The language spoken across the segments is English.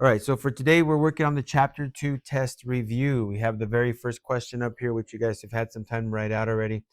All right, so for today, we're working on the Chapter 2 test review. We have the very first question up here, which you guys have had some time to write out already.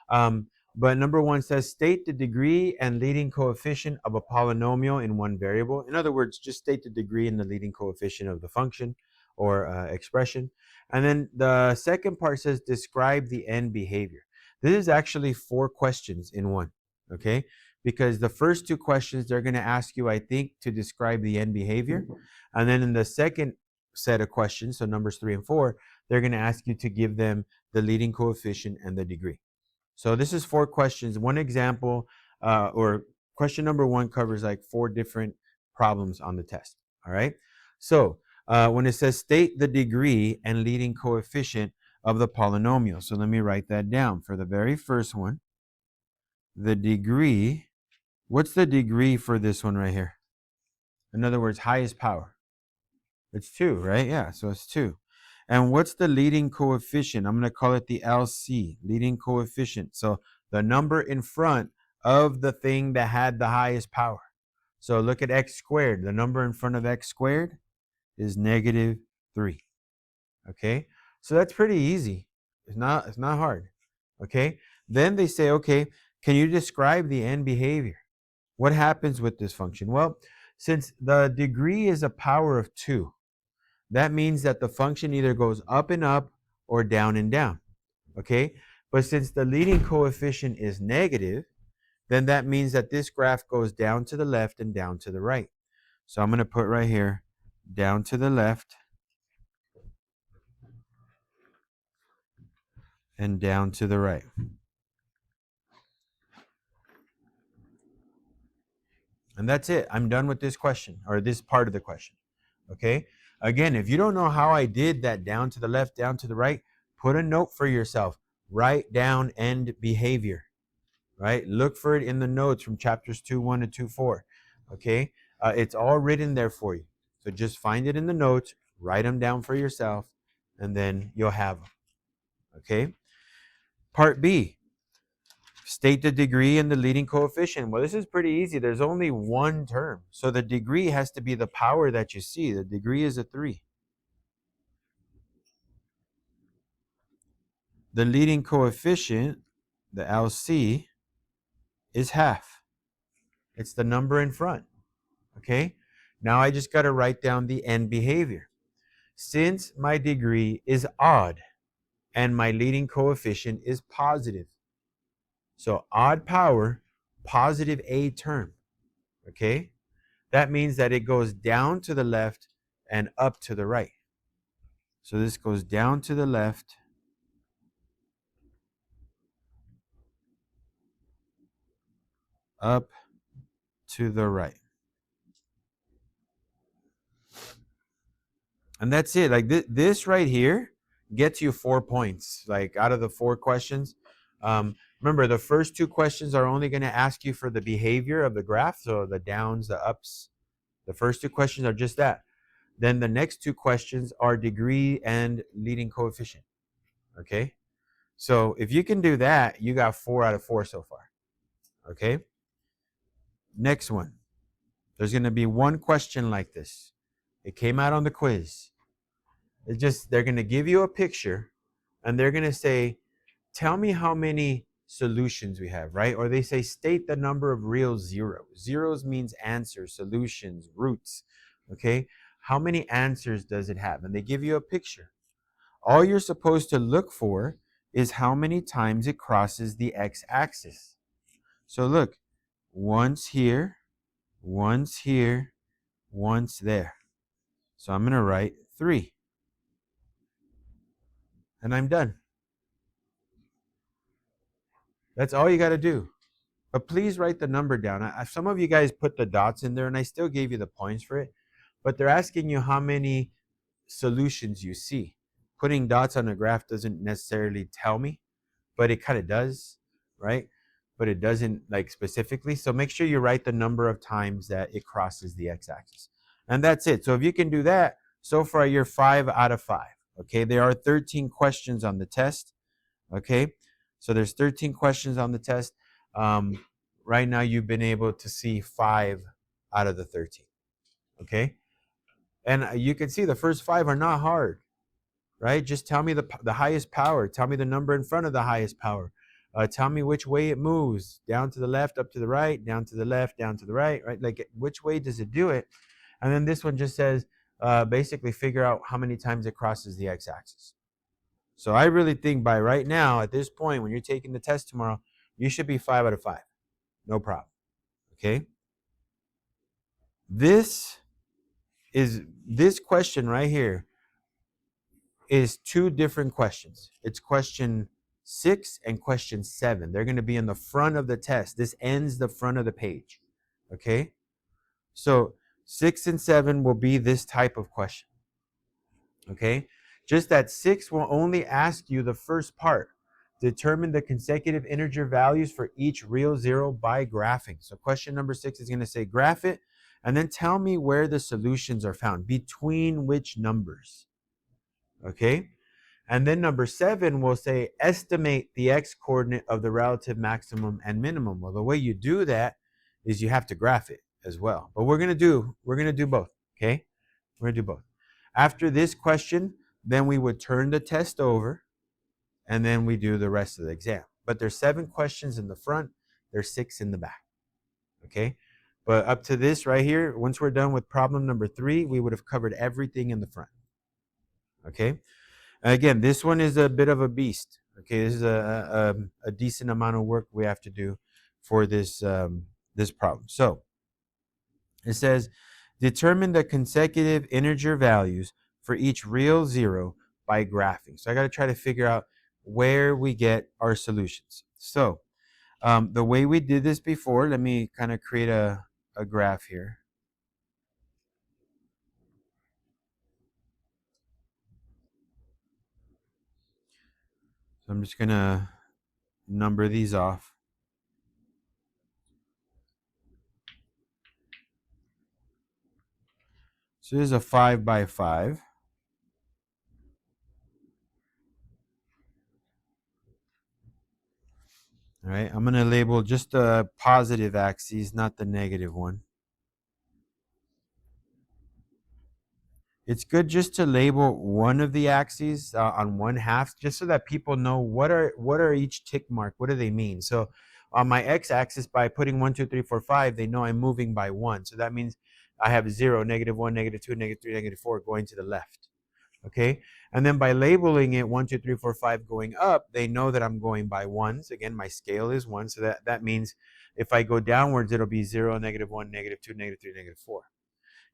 But number one says, state the degree and leading coefficient of a polynomial in one variable. In other words, just state the degree and the leading coefficient of the function or expression. And then the second part says, describe the end behavior. This is actually 4 questions in one, okay? Because the first 2 questions, they're going to ask you, I think, to describe the end behavior. And then in the second set of questions, so numbers 3 and 4, they're going to ask you to give them the leading coefficient and the degree. So this is 4 questions. One example, or question number 1 covers like 4 different problems on the test. All right. So when it says state the degree and leading coefficient of the polynomial. So let me write that down. For the very first one, the degree, what's the degree for this one right here? In other words, highest power. It's 2, right? Yeah, so it's 2. And what's the leading coefficient? I'm going to call it the LC, leading coefficient. So the number in front of the thing that had the highest power. So look at x squared. The number in front of x squared is -3. Okay? So that's pretty easy. It's not hard. Okay? Then they say, okay, can you describe the end behavior? What happens with this function? Well, since the degree is a power of 2, that means that the function either goes up and up or down and down, okay? But since the leading coefficient is negative, then that means that this graph goes down to the left and down to the right. So I'm going to put right here, down to the left and down to the right. And that's it. I'm done with this question, or this part of the question, okay? Again, if you don't know how I did that down to the left, down to the right, put a note for yourself. Write down end behavior, right? Look for it in the notes from chapters 2:1 to 2:4, okay? It's all written there for you. So just find it in the notes, write them down for yourself, and then you'll have them, okay? Part B, state the degree and the leading coefficient. Well, this is pretty easy. There's only one term. So the degree has to be the power that you see. The degree is a 3. The leading coefficient, the LC, is half. It's the number in front, okay? Now I just got to write down the end behavior. Since my degree is odd and my leading coefficient is positive, so odd power, positive a term, okay? That means that it goes down to the left and up to the right. So this goes down to the left, up to the right. And that's it. Like this right here gets you 4 points. Like out of the 4 questions, remember the first 2 questions are only going to ask you for the behavior of the graph, so the downs, the ups. The first 2 questions are just that. Then the next 2 questions are degree and leading coefficient. Okay, so if you can do that, you got 4 out of 4 so far. Okay, next one. There's going to be one question like this. It came out on the quiz. They're going to give you a picture and they're going to say, tell me how many solutions we have, right? Or they say, state the number of real zeros. Zeros means answers, solutions, roots, okay? How many answers does it have? And they give you a picture. All you're supposed to look for is how many times it crosses the x-axis. So look, once here, once here, once there. So I'm going to write 3. And I'm done. That's all you got to do. But please write the number down. Some of you guys put the dots in there, and I still gave you the points for it. But they're asking you how many solutions you see. Putting dots on a graph doesn't necessarily tell me, but it kind of does, right? But it doesn't like specifically. So make sure you write the number of times that it crosses the x-axis. And that's it. So if you can do that, so far you're 5 out of 5. Okay, there are 13 questions on the test. Okay, so there's 13 questions on the test. Right now you've been able to see 5 out of the 13. Okay, And you can see the first 5 are not hard, right? Just tell me the highest power. Tell me the number in front of the highest power. Tell me which way it moves, down to the left, up to the right, down to the left, down to the right, right? Like which way does it do it? And then this one just says, basically figure out how many times it crosses the x-axis. So I really think by right now, at this point, when you're taking the test tomorrow, you should be 5 out of 5. No problem. Okay? This question right here is 2 different questions. It's question 6 and question 7. They're going to be in the front of the test. This ends the front of the page. Okay? So 6 and 7 will be this type of question. Okay? Just that 6 will only ask you the first part. Determine the consecutive integer values for each real zero by graphing. So question number 6 is going to say graph it, and then tell me where the solutions are found, between which numbers. Okay? And then number 7 will say estimate the x-coordinate of the relative maximum and minimum. Well, the way you do that is you have to graph it as well. But we're gonna do both. Okay? We're gonna do both. After this question, then we would turn the test over, and then we do the rest of the exam. But there's 7 questions in the front, there's 6 in the back. Okay? But up to this right here, once we're done with problem number 3, we would have covered everything in the front. Okay? Again, this one is a bit of a beast. Okay, this is a decent amount of work we have to do for this this problem. So it says determine the consecutive integer values for each real zero by graphing. So I got to try to figure out where we get our solutions. So the way we did this before, let me kind of create a graph here. So I'm just going to number these off. So this is a 5 by 5. All right, I'm going to label just the positive axis, not the negative one. It's good just to label one of the axes on one half, just so that people know what are each tick mark, what do they mean. So on my x-axis, by putting 1, 2, 3, 4, 5, they know I'm moving by 1. So that means I have 0, -1, -2, -3, -4 going to the left. Okay, and then by labeling it 1, 2, 3, 4, 5 going up, they know that I'm going by ones. Again, my scale is 1, so that means if I go downwards, it'll be 0, -1, -2, -3, -4.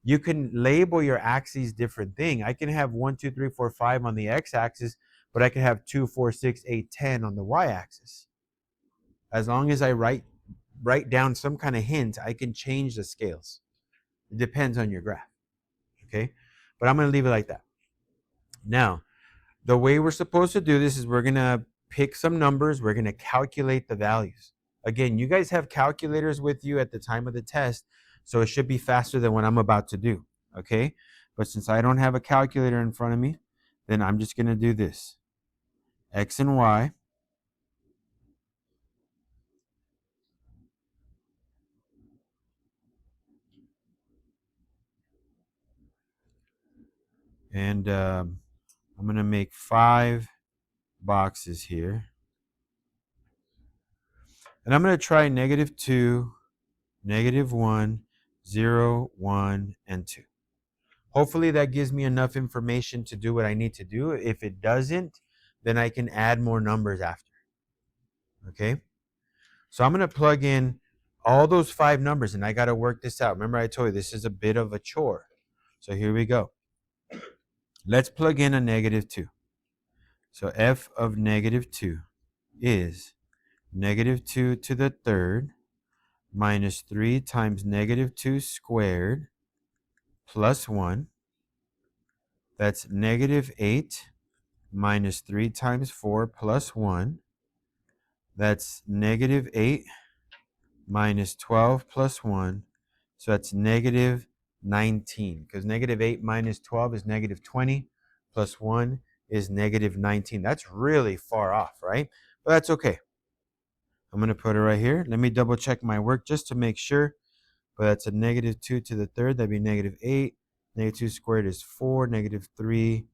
You can label your axes different thing. I can have 1, 2, 3, 4, 5 on the x-axis, but I can have 2, 4, 6, 8, 10 on the y-axis. As long as I write down some kind of hint, I can change the scales. It depends on your graph. Okay, but I'm going to leave it like that. Now, the way we're supposed to do this is we're going to pick some numbers. We're going to calculate the values. Again, you guys have calculators with you at the time of the test, so it should be faster than what I'm about to do. Okay? But since I don't have a calculator in front of me, then I'm just going to do this. X and Y. And I'm going to make 5 boxes here. And I'm going to try -2, -1, 0, 1, and 2. Hopefully that gives me enough information to do what I need to do. If it doesn't, then I can add more numbers after. Okay? So I'm going to plug in all those 5 numbers, and I got to work this out. Remember I told you this is a bit of a chore. So here we go. Let's plug in a -2. So f of -2 is -2 to the third minus 3 times -2 squared plus 1. That's -8 minus 3 times 4 plus 1. That's -8 minus 12 plus 1. So that's -19, because -8 minus 12 is -20, plus 1 is -19. That's really far off, right? But that's okay. I'm going to put it right here. Let me double check my work just to make sure. But that's a -2 to the third. That'd be -8 Negative 2 squared is 4. Negative 3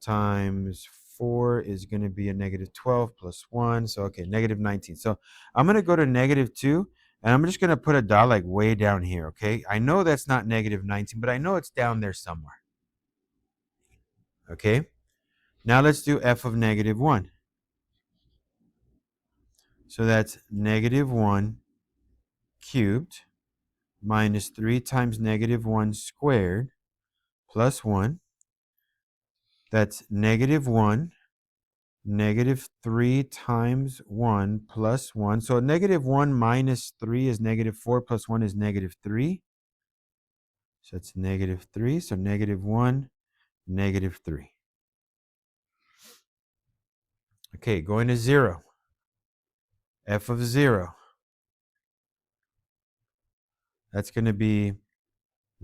times 4 is going to be a negative 12 plus 1. So, okay, negative 19. So I'm going to go to negative 2, and I'm just going to put a dot like way down here, okay? I know that's not negative 19, but I know it's down there somewhere, okay? Now let's do f of negative 1. So that's negative 1 cubed minus 3 times negative 1 squared plus 1. That's negative 1, negative 3 times 1 plus 1. So negative 1 minus 3 is negative 4 plus 1 is negative 3. So that's negative 3. So negative 1, negative 3. Okay, going to 0. F of 0. That's going to be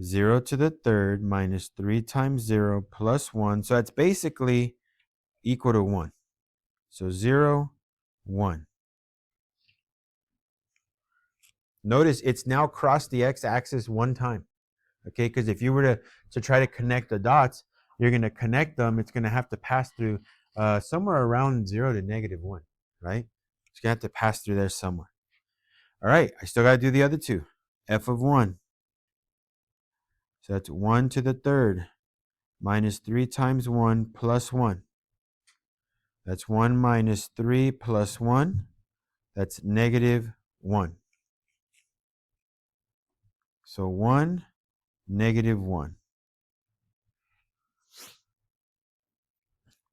0 to the third minus 3 times 0 plus 1. So that's basically equal to 1. So 0, 1. Notice it's now crossed the x-axis one time, okay? Because if you were to try to connect the dots, you're going to connect them. It's going to have to pass through somewhere around 0 to negative 1, right? It's going to have to pass through there somewhere. All right, I still got to do the other two. F of 1. So that's 1 to the third minus 3 times 1 plus 1. That's 1 minus 3 plus 1. That's negative 1. So 1, negative 1.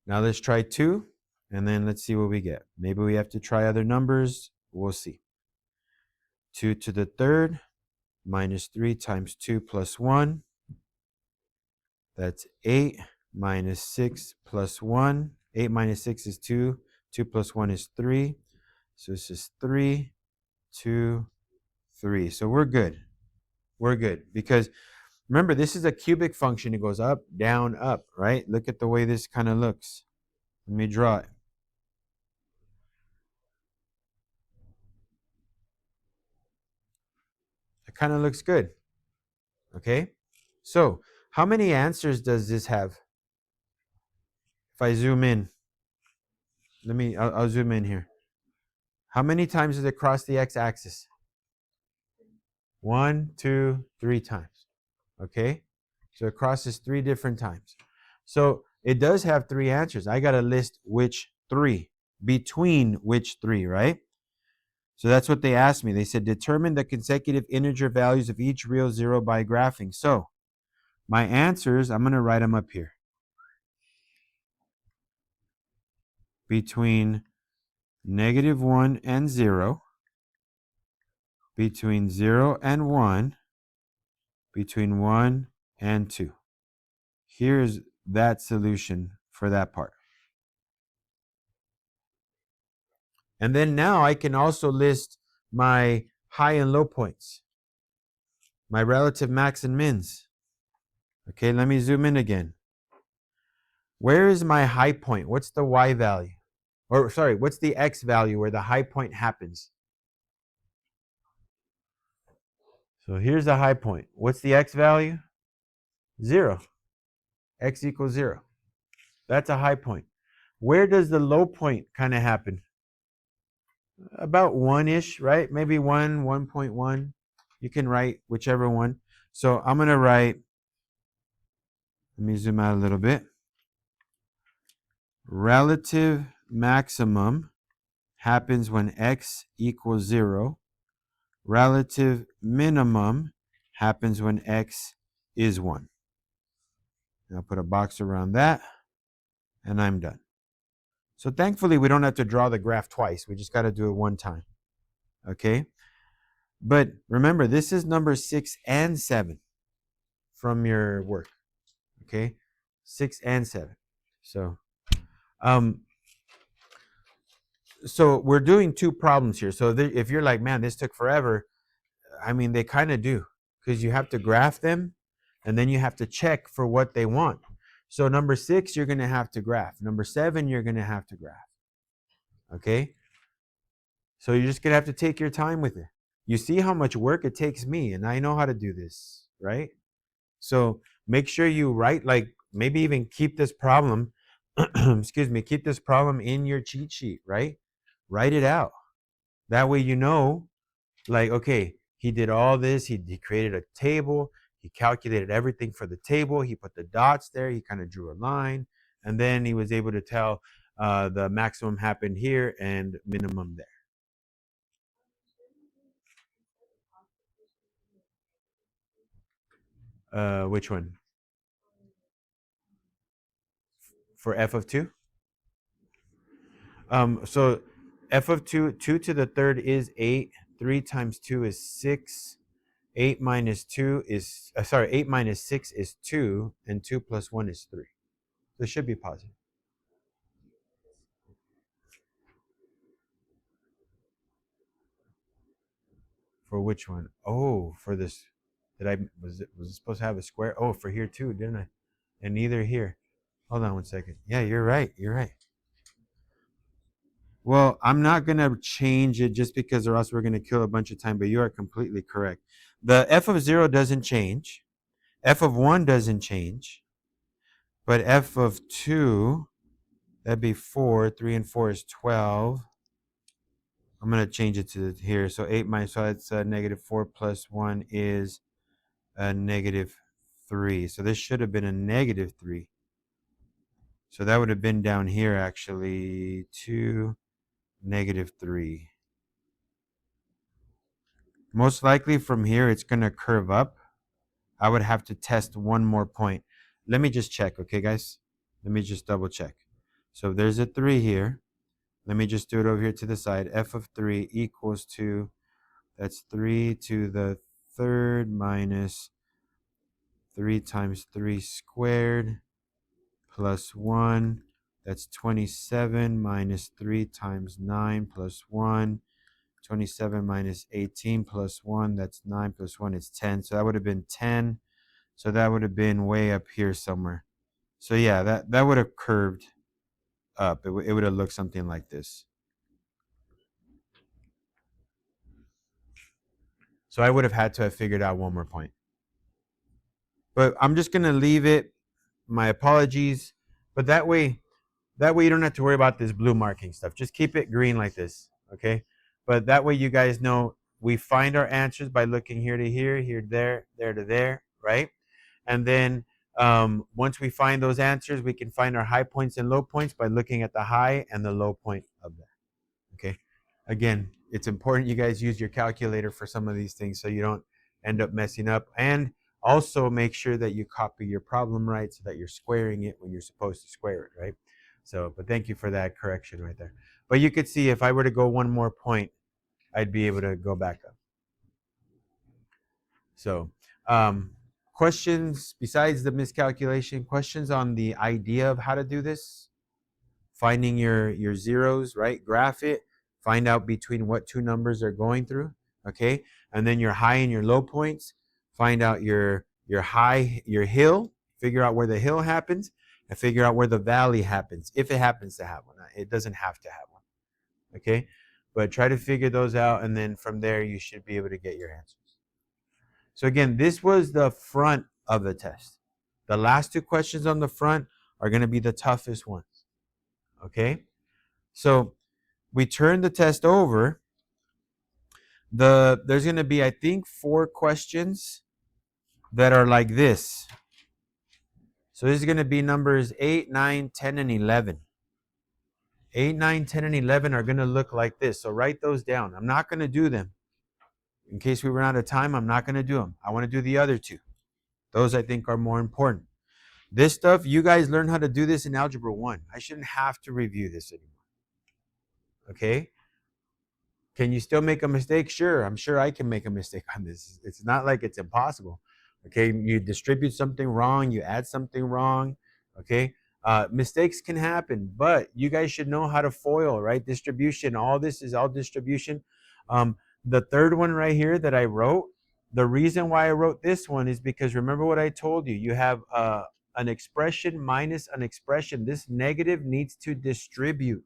Now let's try 2, and then let's see what we get. Maybe we have to try other numbers. We'll see. 2 to the third minus 3 times 2 plus 1. That's 8 minus 6 plus 1. 8 minus 6 is 2. 2 plus 1 is 3. So this is 3, 2, 3. So we're good. We're good. Because remember, this is a cubic function. It goes up, down, up, right? Look at the way this kind of looks. Let me draw it. It kind of looks good. Okay? So, how many answers does this have? If I zoom in, I'll zoom in here. How many times does it cross the x-axis? 1, 2, 3 times. Okay? So it crosses 3 different times. So it does have 3 answers. I got to list which 3, between which 3, right? So that's what they asked me. They said, determine the consecutive integer values of each real zero by graphing. So my answers, I'm going to write them up here. Between negative 1 and 0, between 0 and 1, between 1 and 2. Here's that solution for that part. And then now I can also list my high and low points, my relative max and mins. Okay, let me zoom in again. Where is my high point? What's the y value? Or sorry, what's the x value where the high point happens? So here's the high point. What's the x value? 0. X equals 0. That's a high point. Where does the low point kind of happen? About 1-ish, right? Maybe 1, 1.1. You can write whichever one. So I'm going to write, let me zoom out a little bit. Relative maximum happens when x equals 0. Relative minimum happens when x is 1. I'll put a box around that, and I'm done. So thankfully, we don't have to draw the graph twice. We just got to do it one time. Okay? But remember, this is number 6 and 7 from your work. Okay? 6 and 7. So we're doing 2 problems here. So if you're like, man, this took forever, I mean, they kind of do, because you have to graph them, and then you have to check for what they want. So number 6, you're going to have to graph. Number 7, you're going to have to graph. Okay? So you're just going to have to take your time with it. You see how much work it takes me, and I know how to do this, right? So make sure you write, like maybe even keep this problem, excuse me, keep this problem in your cheat sheet, right? Write it out. That way you know, like, okay, he did all this, he created a table, he calculated everything for the table, he put the dots there, he kind of drew a line, and then he was able to tell the maximum happened here and minimum there. Which one? For f of 2? So f of 2, 2 to the third is 8, 3 times 2 is 6, 8 minus 2 is, 8 minus 6 is 2, and 2 plus 1 is 3. So it should be positive. For which one? Oh, for this. Was it supposed to have a square? Oh, for here too, didn't I? And neither here. Hold on one second. Yeah, you're right. You're right. Well, I'm not going to change it just because or else we're going to kill a bunch of time, but you are completely correct. The f of 0 doesn't change. F of 1 doesn't change. But f of 2, that'd be 4. 3 and 4 is 12. I'm going to change it to here. So 8 minus, so it's negative 4 plus 1 is a negative 3. So this should have been a negative 3. So that would have been down here actually, 2, negative 3. Most likely from here, it's going to curve up. I would have to test one more point. Let me just check, okay, guys? Let me just double check. So there's a 3 here. Let me just do it over here to the side. F of 3 equals to, that's 3 to the third minus 3 times 3 squared plus 1. That's 27 minus 3 times 9 plus 1. 27 minus 18 plus 1. That's 9 plus 1 is 10. So that would have been 10. So that would have been way up here somewhere. So yeah, that would have curved up. It would have looked something like this. So I would have had to have figured out one more point. But I'm just going to leave it. My apologies. But that way you don't have to worry about this blue marking stuff. Just keep it green like this, okay? But that way you guys know we find our answers by looking here to here, here to there to there, right? And then once we find those answers, we can find our high points and low points by looking at the high and the low point of that, okay? Again, it's important you guys use your calculator for some of these things so you don't end up messing up. And also make sure that you copy your problem right so that you're squaring it when you're supposed to square it, right? So, but thank you for that correction right there. But you could see if I were to go one more point, I'd be able to go back up. So, questions besides the miscalculation, questions on the idea of how to do this? Finding your zeros, right? Graph it, find out between what two numbers are going through, okay? And then your high and your low points, find out your high, your hill, figure out where the hill happens, and figure out where the valley happens, if it happens to have one. It doesn't have to have one, okay? But try to figure those out, and then from there, you should be able to get your answers. So again, this was the front of the test. The last two questions on the front are going to be the toughest ones, okay? So we turn the test over. There's going to be, I think, 4 questions that are like this. So this is going to be numbers 8, 9, 10, and 11. 8, 9, 10, and 11 are going to look like this. So write those down. I'm not going to do them. In case we run out of time, I'm not going to do them. I want to do the other 2. Those I think are more important. This stuff, you guys learn how to do this in Algebra 1. I shouldn't have to review this anymore. Okay? Can you still make a mistake? Sure, I'm sure I can make a mistake on this. It's not like it's impossible. Okay, you distribute something wrong, you add something wrong. Okay, mistakes can happen, but you guys should know how to FOIL, right? Distribution, all this is all distribution. The third one right here that I wrote, the reason why I wrote this one is because remember what I told you. You have an expression minus an expression. This negative needs to distribute.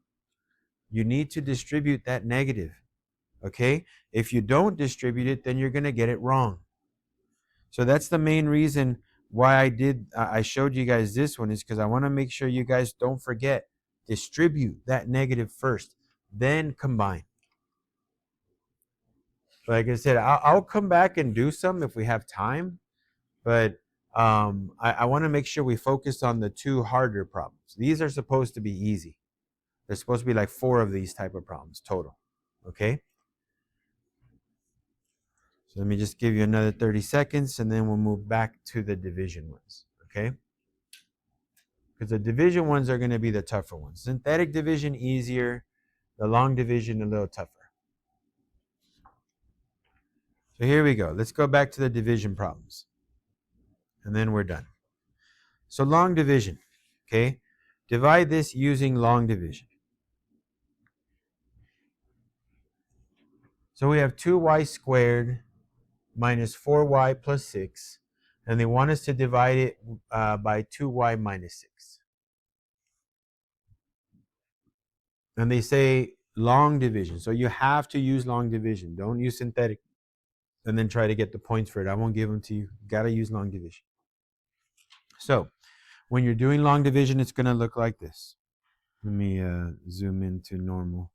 You need to distribute that negative. Okay, if you don't distribute it, then you're going to get it wrong. So that's the main reason why I showed you guys this one is because I want to make sure you guys don't forget. Distribute that negative first, then combine. Like I said, I'll come back and do some if we have time, but I want to make sure we focus on the two harder problems. These are supposed to be easy. There's supposed to be like 4 of these type of problems total. Okay? So let me just give you another 30 seconds and then we'll move back to the division ones. Okay? Because the division ones are going to be the tougher ones. Synthetic division easier, the long division a little tougher. So here we go. Let's go back to the division problems. And then we're done. So long division. Okay? Divide this using long division. So we have 2y squared minus 4y plus 6. And they want us to divide it by 2y minus 6. And they say long division. So you have to use long division. Don't use synthetic and then try to get the points for it. I won't give them to you. You got to use long division. So when you're doing long division, it's going to look like this. Let me zoom into normal.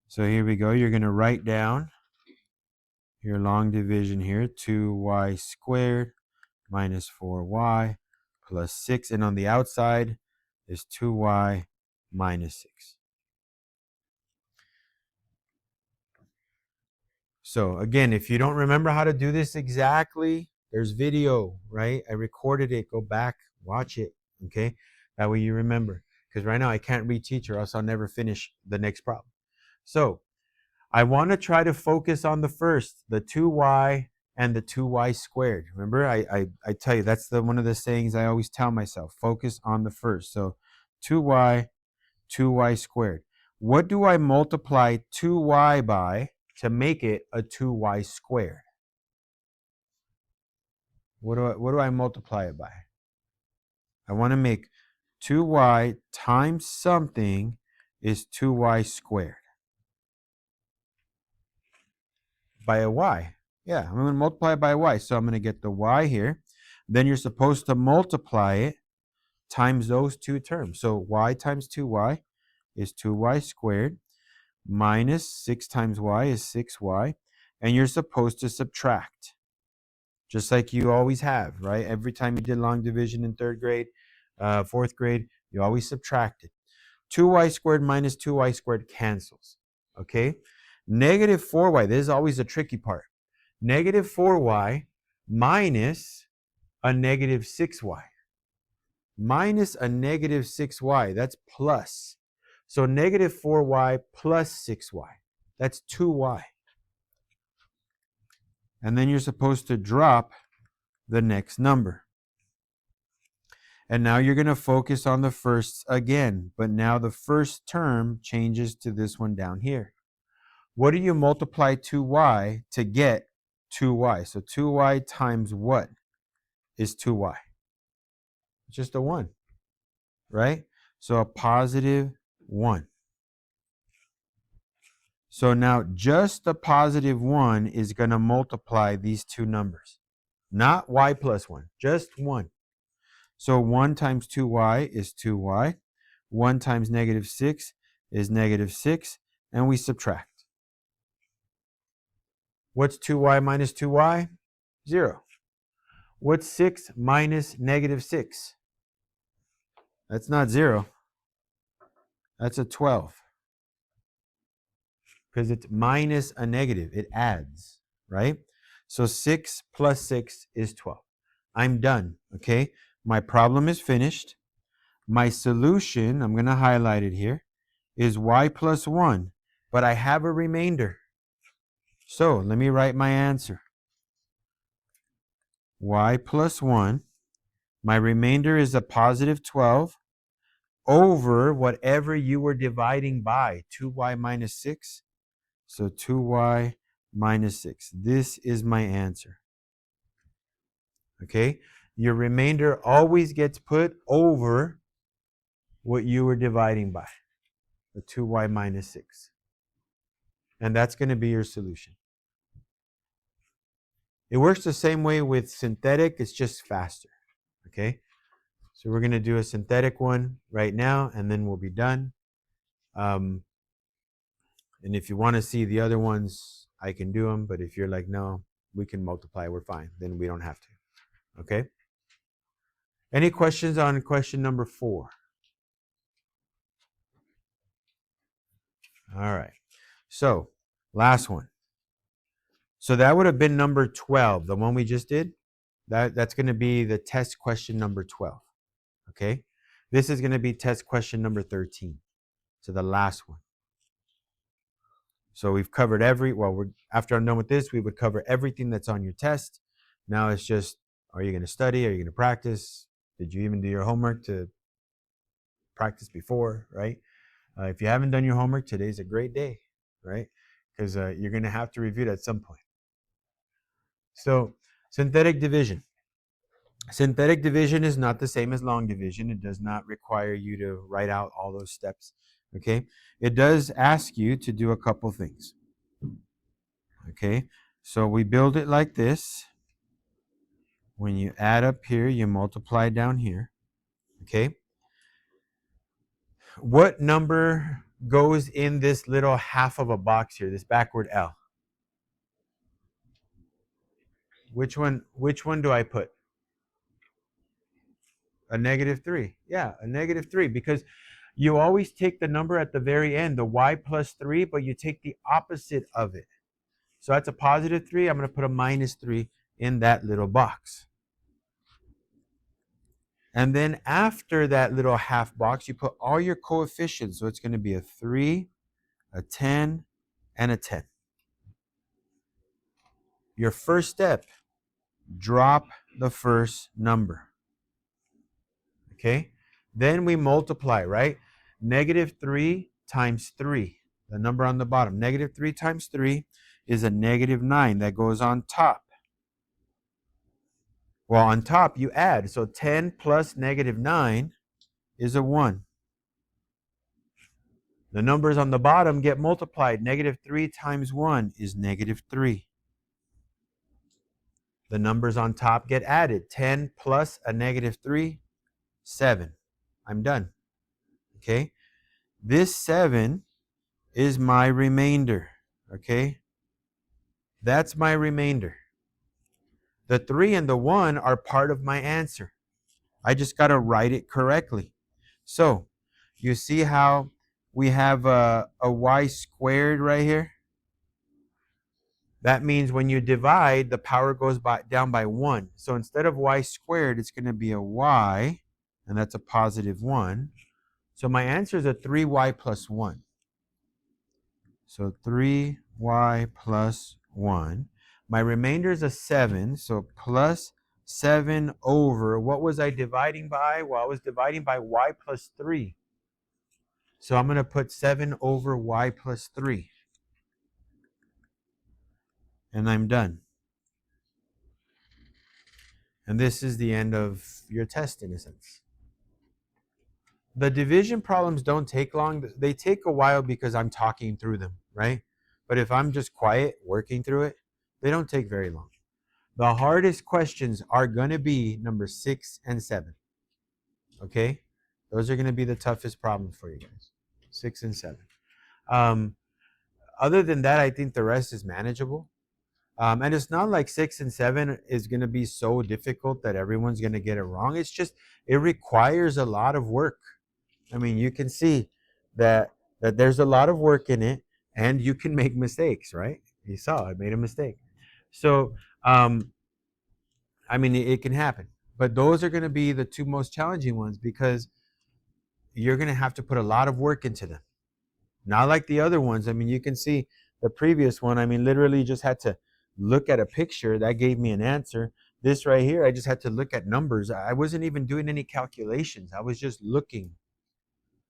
So here we go. You're going to write down your long division here. 2y squared minus 4y plus 6. And on the outside is 2y minus 6. So again, if you don't remember how to do this exactly, there's video, right? I recorded it. Go back, watch it, okay? That way you remember. Because right now I can't reteach or else I'll never finish the next problem. So I want to try to focus on the first, the 2y and the 2y squared. Remember, I tell you, that's one of the sayings I always tell myself. Focus on the first. So 2y squared. What do I multiply 2y by to make it a 2y squared? What do I multiply it by? I want to make 2y times something is 2y squared. By a y. Yeah, I'm going to multiply it by a y. So I'm going to get the y here. Then you're supposed to multiply it times those two terms. So y times 2y is 2y squared minus 6 times y is 6y. And you're supposed to subtract. Just like you always have, right? Every time you did long division in 3rd grade, 4th grade, you always subtracted. 2y squared minus 2y squared cancels, okay? Negative 4y, this is always the tricky part. Negative 4y minus a negative 6y. Minus a negative 6y, that's plus. So negative 4y plus 6y, that's 2y. And then you're supposed to drop the next number. And now you're going to focus on the first again, but now the first term changes to this one down here. What do you multiply 2y to get 2y? So 2y times what is 2y? Just a 1, right? So a positive 1. So now just a positive 1 is going to multiply these two numbers. Not y plus 1, just 1. So 1 times 2y is 2y. 1 times negative 6 is negative 6. And we subtract. What's 2y minus 2y? 0. What's 6 minus negative 6? That's not 0. That's a 12. Because it's minus a negative. It adds, right? So 6 plus 6 is 12. I'm done, okay? My problem is finished. My solution, I'm going to highlight it here, is y plus 1. But I have a remainder. So let me write my answer. Y plus 1. My remainder is a positive 12 over whatever you were dividing by, 2y minus 6. So 2y minus 6. This is my answer. Okay? Your remainder always gets put over what you were dividing by, the 2y minus 6. And that's going to be your solution. It works the same way with synthetic, it's just faster, okay? So we're gonna do a synthetic one right now, and then we'll be done. And if you wanna see the other ones, I can do them, but if you're like, no, we can multiply, we're fine, then we don't have to, okay? Any questions on question number 4? All right, so last one. So that would have been number 12, the one we just did. That's going to be the test question number 12, okay? This is going to be test question number 13, so the last one. So we've covered after I'm done with this, we would cover everything that's on your test. Now it's just, are you going to study? Are you going to practice? Did you even do your homework to practice before, right? If you haven't done your homework, today's a great day, right? Because you're going to have to review it at some point. So synthetic division. Synthetic division is not the same as long division. It does not require you to write out all those steps, okay? It does ask you to do a couple things, okay? So we build it like this. When you add up here, you multiply down here, okay? What number goes in this little half of a box here, this backward L? Which one do I put? A -3. Yeah, a -3, because you always take the number at the very end, the y plus 3, but you take the opposite of it. So that's a +3. I'm going to put a -3 in that little box. And then after that little half box, you put all your coefficients. So it's going to be a 3, a 10, and a 10. Your first step, drop the first number. Okay? Then we multiply, right? -3 times 3, the number on the bottom. -3 times 3 is a -9 that goes on top. Well, on top you add. So 10 plus -9 is a 1. The numbers on the bottom get multiplied. -3 times 1 is -3. The numbers on top get added. 10 plus a -3, 7. I'm done. Okay? This 7 is my remainder. Okay? That's my remainder. The 3 and the 1 are part of my answer. I just got to write it correctly. So, you see how we have a y squared right here? That means when you divide, the power goes down by 1. So instead of y squared, it's going to be a y, and that's a +1. So my answer is a 3y plus 1. So 3y plus 1. My remainder is a 7, so plus 7 over, what was I dividing by? Well, I was dividing by y plus 3. So I'm going to put 7 over y plus 3. And I'm done. And this is the end of your test in a sense. The division problems don't take long. They take a while because I'm talking through them, right? But if I'm just quiet working through it, they don't take very long. The hardest questions are going to be number 6 and 7. Okay? Those are going to be the toughest problems for you guys. 6 and 7. Other than that, I think the rest is manageable. And it's not like 6 and 7 is going to be so difficult that everyone's going to get it wrong. It's just, it requires a lot of work. I mean, you can see that there's a lot of work in it, and you can make mistakes, right? You saw I made a mistake. So, I mean, it can happen. But those are going to be the two most challenging ones because you're going to have to put a lot of work into them. Not like the other ones. I mean, you can see the previous one. I mean, literally just had to look at a picture that gave me an answer. This right here, I just had to look at numbers. I wasn't even doing any calculations. I was just looking,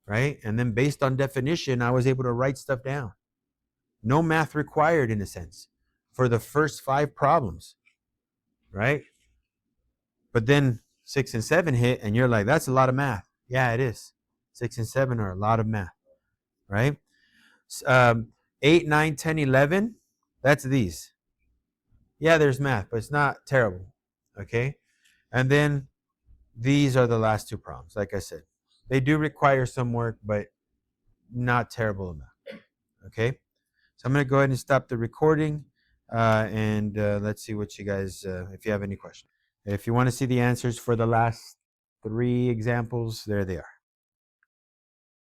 right? And then based on definition, I was able to write stuff down. No math required in a sense for the first 5 problems, right? But then 6 and 7 hit and you're like, that's a lot of math. Yeah, it is. 6 and 7 are a lot of math, right? 8, 9, 10, 11, that's these. Yeah, there's math, but it's not terrible. Okay? And then these are the last two problems. Like I said, they do require some work, but not terrible amount. Okay? So I'm going to go ahead and stop the recording, and let's see what you guys, if you have any questions. If you want to see the answers for the last three examples, there they are.